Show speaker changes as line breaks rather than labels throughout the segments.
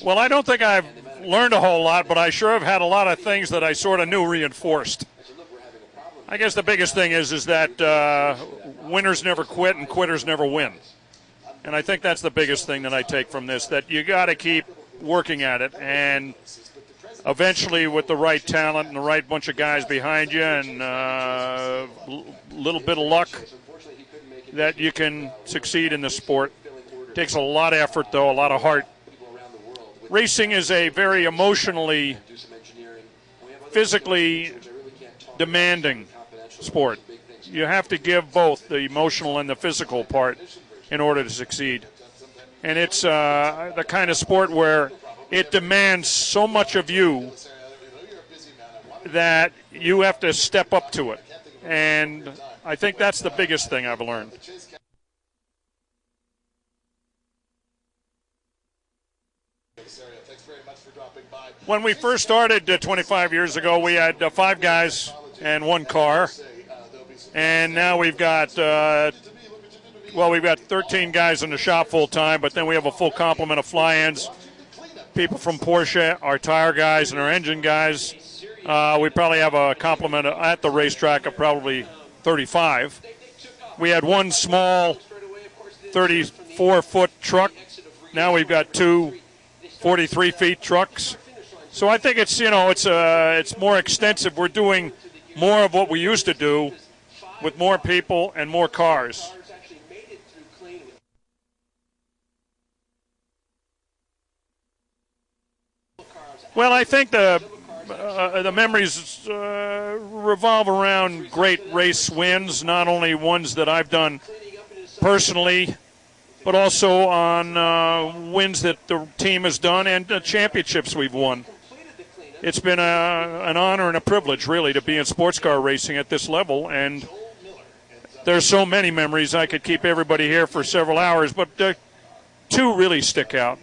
Well, I don't think I've learned a whole lot, but I sure have had a lot of things that I sort of knew reinforced. I guess the biggest thing is that winners never quit and quitters never win. And I think that's the biggest thing that I take from this, that you got to keep working at it. And eventually, with the right talent and the right bunch of guys behind you and a little bit of luck, that you can succeed in the sport. It takes a lot of effort, though, a lot of heart. Racing is a very emotionally, physically demanding sport. You have to give both the emotional and the physical part in order to succeed. And it's the kind of sport where it demands so much of you that you have to step up to it. And I think that's the biggest thing I've learned. When we first started 25 years ago, we had 5 guys and 1 car. And now we've got, we've got 13 guys in the shop full time, but then we have a full complement of fly-ins, people from Porsche, our tire guys and our engine guys. We probably have a complement at the racetrack of probably 35. We had 1 small 34-foot truck. Now we've got 2 43-feet trucks. So I think it's, it's more extensive. We're doing more of what we used to do with more people and more cars. Well, I think the memories revolve around great race wins, not only ones that I've done personally, but also on wins that the team has done and the championships we've won. It's been an honor and a privilege, really, to be in sports car racing at this level, and there's so many memories. I could keep everybody here for several hours, but 2 really stick out.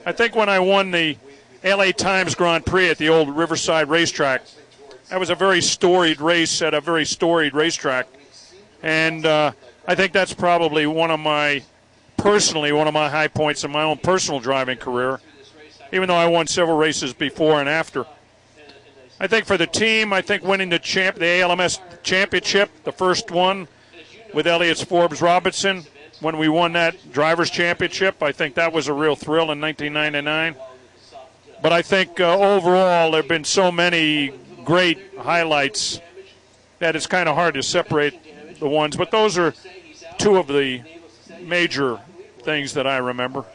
I think when I won the LA Times Grand Prix at the old Riverside racetrack, that was a very storied race at a very storied racetrack, and I think that's probably one of my high points in my own personal driving career, even though I won several races before and after. I think for the team, I think winning the ALMS championship, the first one with Elliott Forbes Robinson, when we won that drivers' championship, I think that was a real thrill in 1999. But I think overall there have been so many great highlights that it's kind of hard to separate the ones. But those are 2 of the major things that I remember.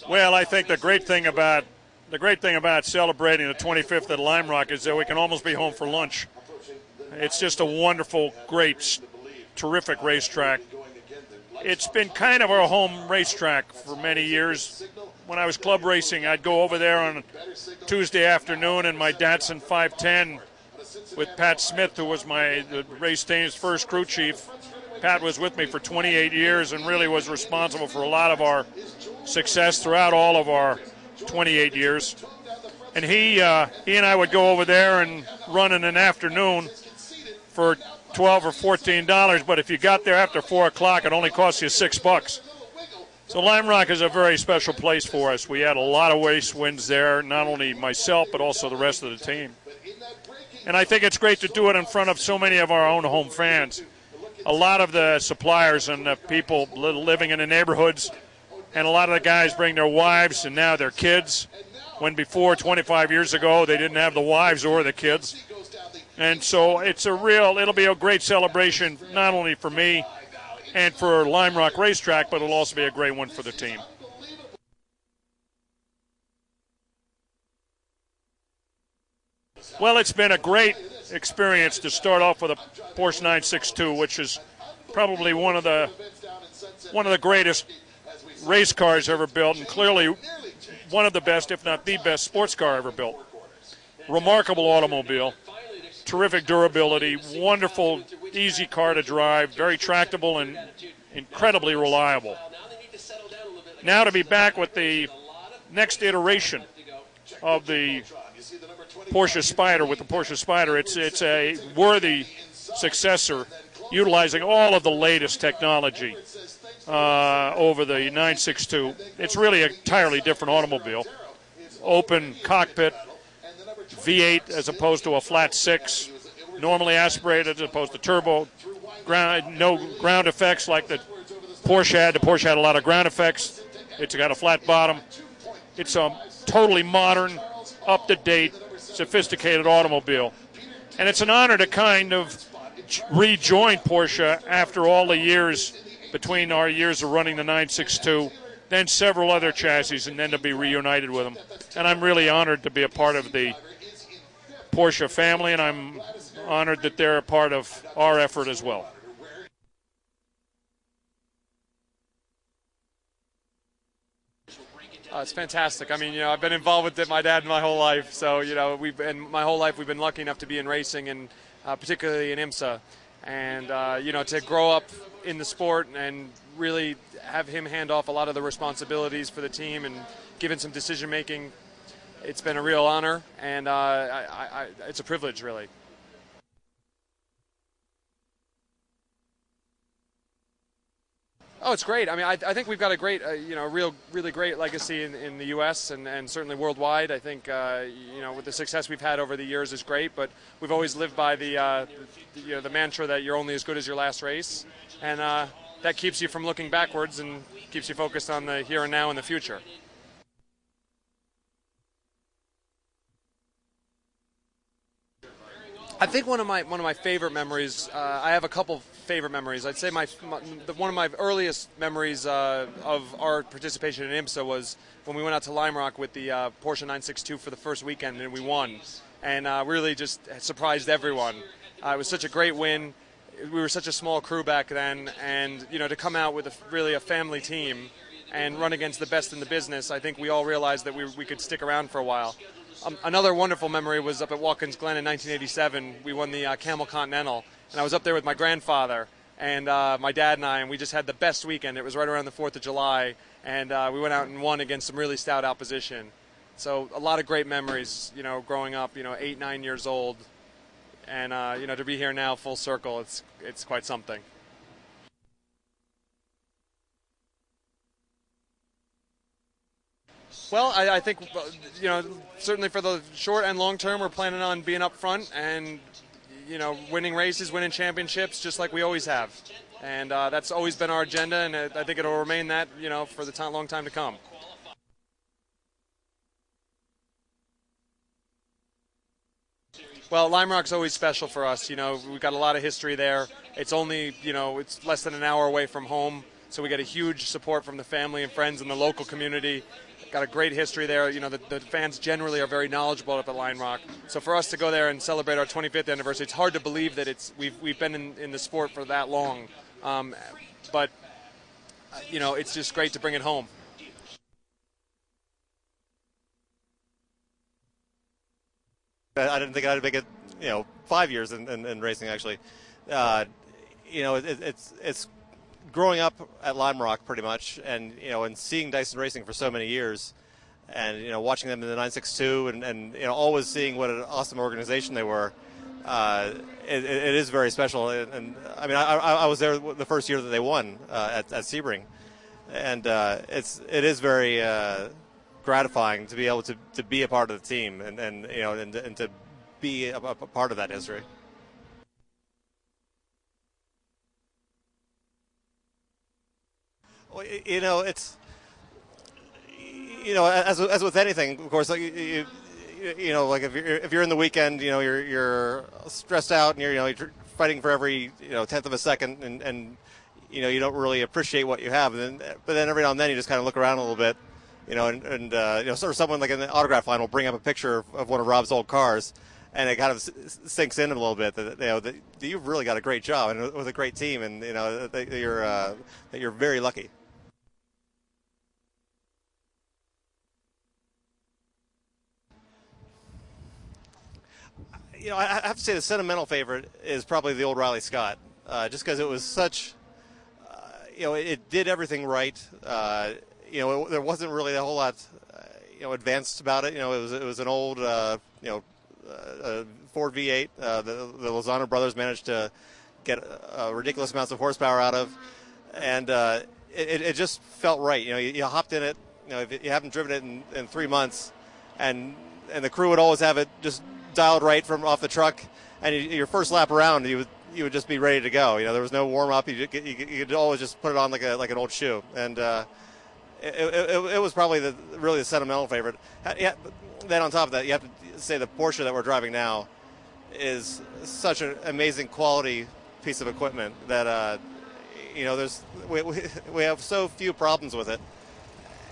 Well, I think the great thing about celebrating the 25th at Lime Rock is that we can almost be home for lunch. It's just a wonderful, great, terrific racetrack. It's been kind of our home racetrack for many years. When I was club racing, I'd go over there on a Tuesday afternoon in my Datsun 510 with Pat Smith, who was the race team's first crew chief. Pat was with me for 28 years and really was responsible for a lot of our success throughout all of our 28 years. And he and I would go over there and run in an afternoon for $12 or $14, but if you got there after 4 o'clock, it only cost you $6. So Lime Rock is a very special place for us. We had a lot of race wins there, not only myself, but also the rest of the team. And I think it's great to do it in front of so many of our own home fans. A lot of the suppliers and the people living in the neighborhoods, and a lot of the guys bring their wives and now their kids, when before 25 years ago they didn't have the wives or the kids. And so it'll be a great celebration, not only for me and for Lime Rock Racetrack, but it'll also be a great one for the team. Well, it's been a great experience to start off with a Porsche 962, which is probably one of the greatest race cars ever built, and clearly one of the best, if not the best, sports car ever built. Remarkable automobile, terrific durability, wonderful, easy car to drive, very tractable and incredibly reliable. Now to be back with the next iteration of the Porsche Spyder, it's a worthy successor utilizing all of the latest technology over the 962. It's really an entirely different automobile. Open cockpit, V8 as opposed to a flat 6, normally aspirated as opposed to turbo, no ground effects like the Porsche had. The Porsche had a lot of ground effects. It's got a flat bottom. It's a totally modern, up-to-date, sophisticated automobile. And it's an honor to kind of rejoin Porsche after all the years between our years of running the 962, then several other chassis, and then to be reunited with them. And I'm really honored to be a part of the Porsche family, and I'm honored that they're a part of our effort as well.
It's fantastic. I mean, I've been involved with it, my dad, my whole life. So, my whole life we've been lucky enough to be in racing, and particularly in IMSA. And, to grow up in the sport and really have him hand off a lot of the responsibilities for the team and given some decision making, it's been a real honor, and it's a privilege, really. Oh, it's great. I mean, I think we've got a great, really great legacy in the U.S. and certainly worldwide. I think, with the success we've had over the years is great, but we've always lived by the mantra that you're only as good as your last race, and that keeps you from looking backwards and keeps you focused on the here and now and the future. I think one of my favorite memories. I have a couple favorite memories. I'd say one of my earliest memories of our participation in IMSA was when we went out to Lime Rock with the Porsche 962 for the first weekend, and we won, and really just surprised everyone. It was such a great win. We were such a small crew back then, and to come out with really a family team and run against the best in the business, I think we all realized that we could stick around for a while. Another wonderful memory was up at Watkins Glen in 1987. We won the Camel Continental, and I was up there with my grandfather and my dad and I, and we just had the best weekend. It was right around the 4th of July, and we went out and won against some really stout opposition. So a lot of great memories, growing up, 8, 9 years old, and to be here now full circle, it's quite something. Well, I think, certainly for the short and long term, we're planning on being up front and, winning races, winning championships, just like we always have. And that's always been our agenda, and I think it'll remain that, for the long time to come. Well, Lime Rock's always special for us. We've got a lot of history there. It's only, it's less than an hour away from home, so we get a huge support from the family and friends and the local community. Got a great history there. The fans generally are very knowledgeable up at Lime Rock. So for us to go there and celebrate our 25th anniversary, it's hard to believe that we've been in the sport for that long. But it's just great to bring it home.
I didn't think I'd make it, 5 years in racing actually. It's growing up at Lime Rock pretty much, and and seeing Dyson Racing for so many years, and watching them in the 962, and always seeing what an awesome organization they were. It is very special, and I mean I was there the first year that they won at Sebring, and it is very gratifying to be able to be a part of the team and to be a part of that history. Well, it's as with anything, of course, like like if you're in the weekend, you're stressed out and you're fighting for every tenth of a second, and you don't really appreciate what you have. But then every now and then you just kind of look around a little bit, and sort of someone like in the autograph line will bring up a picture of one of Rob's old cars, and it kind of sinks in a little bit that you've really got a great job and with a great team, and that you're very lucky. I have to say the sentimental favorite is probably the old Riley Scott, just because it was such, it did everything right. There wasn't really a whole lot, advanced about it. It was an old, Ford V8. The Lozano brothers managed to, get ridiculous amounts of horsepower out of, and it just felt right. You hopped in it. If you haven't driven it in 3 months, and the crew would always have it just dialed right from off the truck, and your first lap around, you would just be ready to go. There was no warm up. You could always just put it on like an old shoe, and it was probably really the sentimental favorite. Yeah, then on top of that, you have to say the Porsche that we're driving now is such an amazing quality piece of equipment that we have so few problems with it,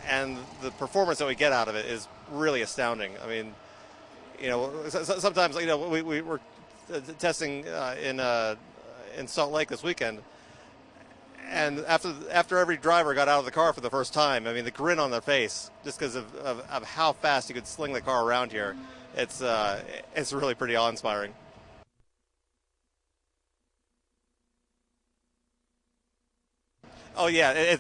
and the performance that we get out of it is really astounding. I mean, sometimes we were testing in Salt Lake this weekend, and after every driver got out of the car for the first time, I mean, the grin on their face just because of how fast you could sling the car around here, it's really pretty awe-inspiring. Oh yeah,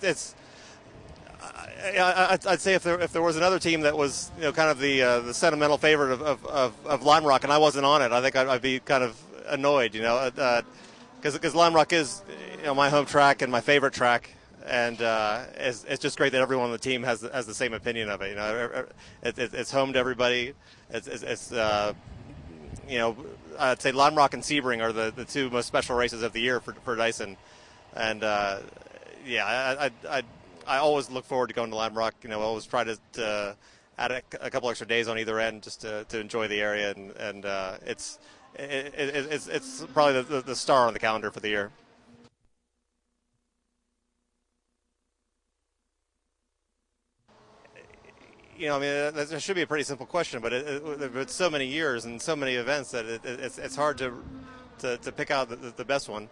I'd say if there was another team that was kind of the sentimental favorite of Lime Rock and I wasn't on it, I think I'd be kind of annoyed, because Lime Rock is my home track and my favorite track, and it's just great that everyone on the team has the same opinion of it. It's home to everybody. It's I'd say Lime Rock and Sebring are the two most special races of the year for Dyson, and I always look forward to going to Lime Rock. I always try to add a couple extra days on either end just to enjoy the area, and it's probably the star on the calendar for the year. That should be a pretty simple question, but it's so many years and so many events that it's hard to pick out the best one.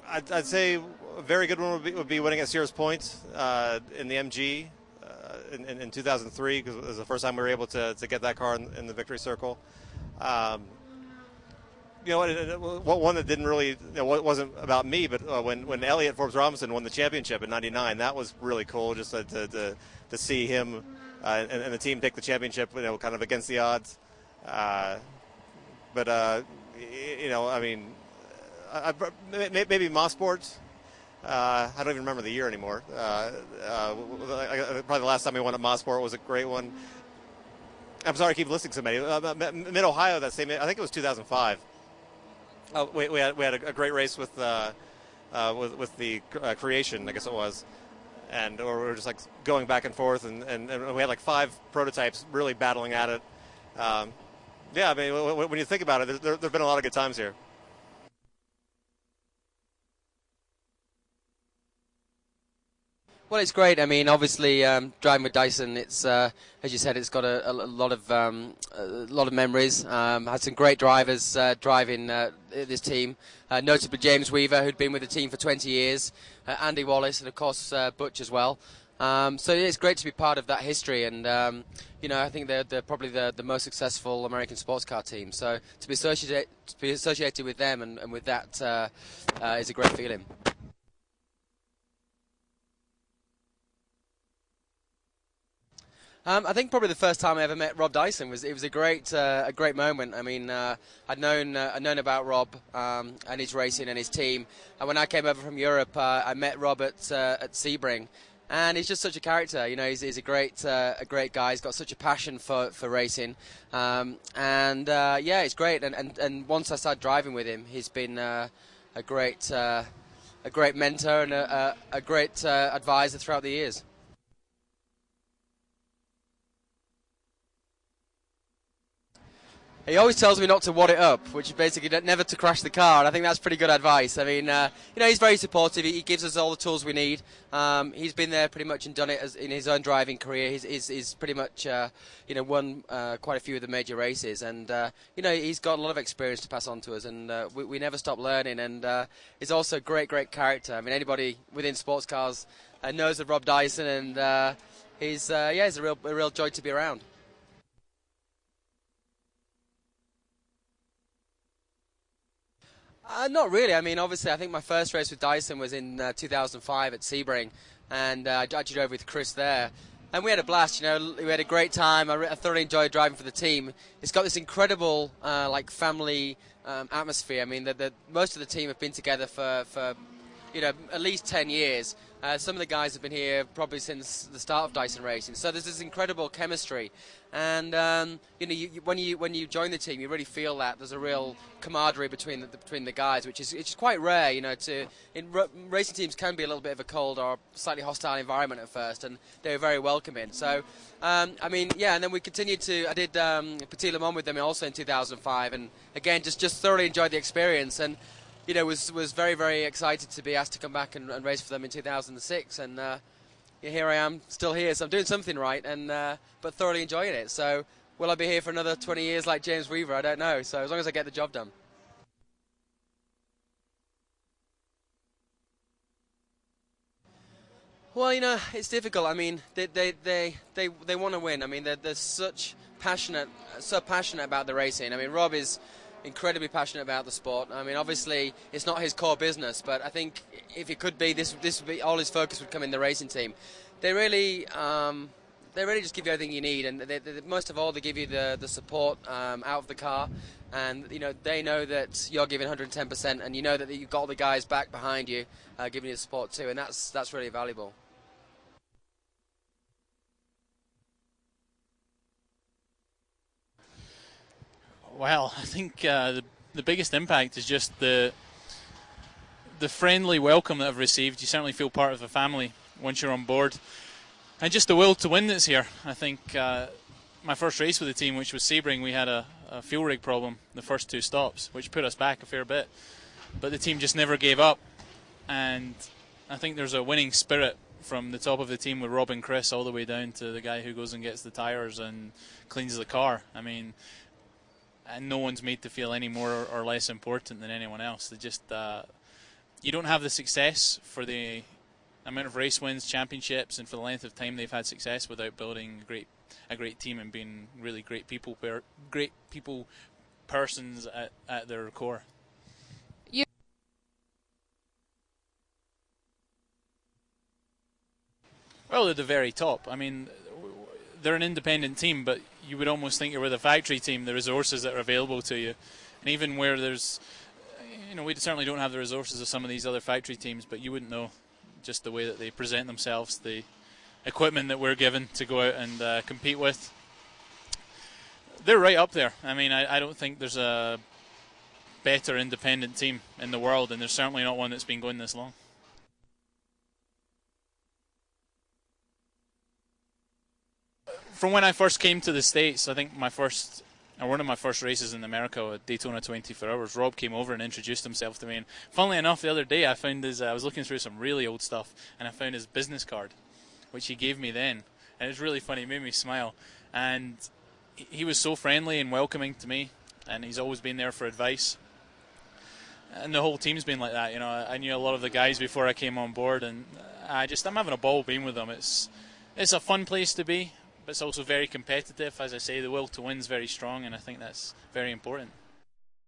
I'd say a very good one would be winning at Sears Point in the MG in 2003, because it was the first time we were able to get that car in the victory circle. One that didn't really wasn't about me, but when Elliott Forbes Robinson won the championship in '99, that was really cool just to see him and the team take the championship, kind of against the odds. Maybe Mosport. I don't even remember the year anymore. Probably the last time we won at Mosport was a great one. I'm sorry, I keep listing so many. Mid Ohio, that same. I think it was 2005. We had a great race with the Creation, I guess it was, and we were just like going back and forth, and we had like 5 prototypes really battling at it. When you think about it, there've been a lot of good times here.
Well, it's great. I mean, obviously, driving with Dyson, it's as you said, it's got a lot of memories. Had some great drivers driving this team, notably James Weaver, who'd been with the team for 20 years, Andy Wallace, and of course Butch as well. So it's great to be part of that history, and I think they're probably the most successful American sports car team. So to be associated with them and with that is a great feeling. I think probably the first time I ever met Rob Dyson was a great moment. I mean, I'd known about Rob and his racing and his team. And when I came over from Europe, I met Rob at Sebring, and he's just such a character. He's a great guy. He's got such a passion for racing, it's great. And once I started driving with him, he's been a great mentor and a great advisor throughout the years. He always tells me not to wad it up, which is basically never to crash the car, and I think that's pretty good advice. I mean, he's very supportive. He gives us all the tools we need. He's been there pretty much and done it in his own driving career. He's pretty much, won quite a few of the major races, and he's got a lot of experience to pass on to us, and we never stop learning. And he's also a great character. I mean, anybody within sports cars knows of Rob Dyson, and he's a real joy to be around. Not really. I mean, obviously, I think my first race with Dyson was in 2005 at Sebring, and I actually drove with Chris there. And we had a blast, we had a great time. I thoroughly enjoyed driving for the team. It's got this incredible, family atmosphere. I mean, most of the team have been together for at least 10 years. Some of the guys have been here probably since the start of Dyson Racing. So there's this incredible chemistry, and when you join the team, you really feel that there's a real camaraderie between the guys, which is quite rare. Racing teams can be a little bit of a cold or slightly hostile environment at first, and they were very welcoming. So and then we continued to. I did Petit Le Mans with them also in 2005, and again just thoroughly enjoyed the experience, and was very, very excited to be asked to come back and race for them in 2006, and here I am, still here, so I'm doing something right, and but thoroughly enjoying it. So will I be here for another 20 years like James Weaver? I don't know, so as long as I get the job done. Well, it's difficult. I mean, they want to win. I mean, they're so passionate about the racing. I mean, Rob is incredibly passionate about the sport. I mean, obviously, it's not his core business, but I think if it could be, this would be all his focus would come in the racing team. They really just give you everything you need, and most of all, they give you the support out of the car, and they know that you're giving 110%, and you know that you've got all the guys back behind you, giving you the support too, and that's really valuable.
Well, I think the biggest impact is just the friendly welcome that I've received. You certainly feel part of the family once you're on board. And just the will to win that's here. I think my first race with the team, which was Sebring, we had a fuel rig problem the first 2 stops, which put us back a fair bit. But the team just never gave up. And I think there's a winning spirit from the top of the team with Rob and Chris all the way down to the guy who goes and gets the tyres and cleans the car. I mean, and no one's made to feel any more or less important than anyone else. They just you don't have the success for the amount of race wins, championships, and for the length of time they've had success without building a great team and being really great people persons at their core. Well, at the very top. I mean, they're an independent team, but you would almost think you're with a factory team, the resources that are available to you. And even where there's, we certainly don't have the resources of some of these other factory teams, but you wouldn't know just the way that they present themselves, the equipment that we're given to go out and compete with. They're right up there. I mean, I don't think there's a better independent team in the world, and there's certainly not one that's been going this long. From when I first came to the States, I think one of my first races in America, at Daytona 24 Hours, Rob came over and introduced himself to me. And funnily enough, the other day I found I was looking through some really old stuff, and I found his business card, which he gave me then. And it was really funny, it made me smile. And he was so friendly and welcoming to me, and he's always been there for advice. And the whole team's been like that. I knew a lot of the guys before I came on board, and I'm having a ball being with them. It's a fun place to be. But it's also very competitive. As I say, the will to win is very strong, and I think that's very important.